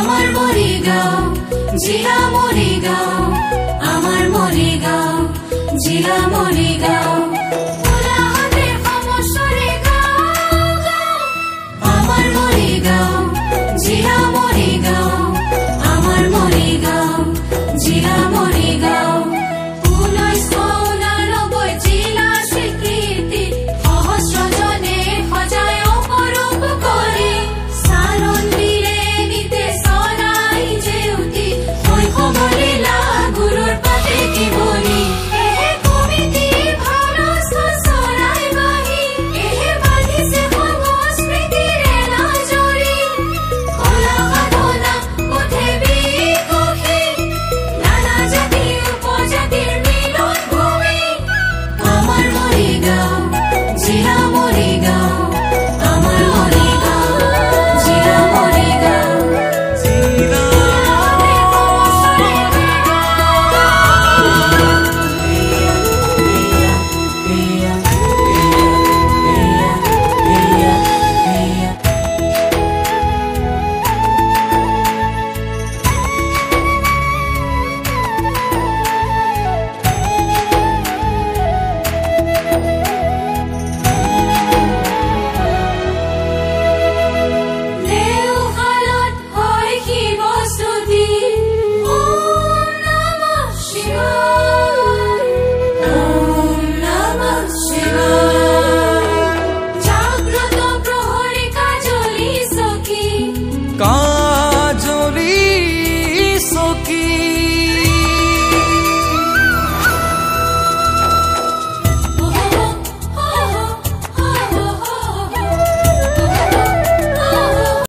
আমার মরিগাঁও জিলা মরিগাঁও, আমার মরিগাঁও জিলা মরিগাঁও। আমার মরিগাঁও জিলা মরিগাঁও, আমার মরিগাঁও জিলা মরিগাঁও। 1989 জিলা স্বীকৃতি সহস্রজনে সজায় অপরূপ কৰি সাৰণ দিলে নিতে সদাই জেউতি শৈশৱলীলা গুৰুৰ পাতে কি বলি। এহে কমিটি ভাৰস চৰাই বাহি, এহে বান্ধিছে সংস্কৃতিৰে লাজৰি। কলা সাধনা পথে বিকশি নানা জাতি উপজাতিৰ মিলন ভূমি। আমাৰ মৰিগাঁও জিলা মৰিগাঁও, আমাৰ মৰিগাঁও জিলা মৰিগাঁও। দেওশালত হয় শিৱস্তুতি, ওম নমঃ শিৱায়, ওম নমঃ শিৱায়। জাগ্ৰত প্ৰহৰী কাজলি সখী।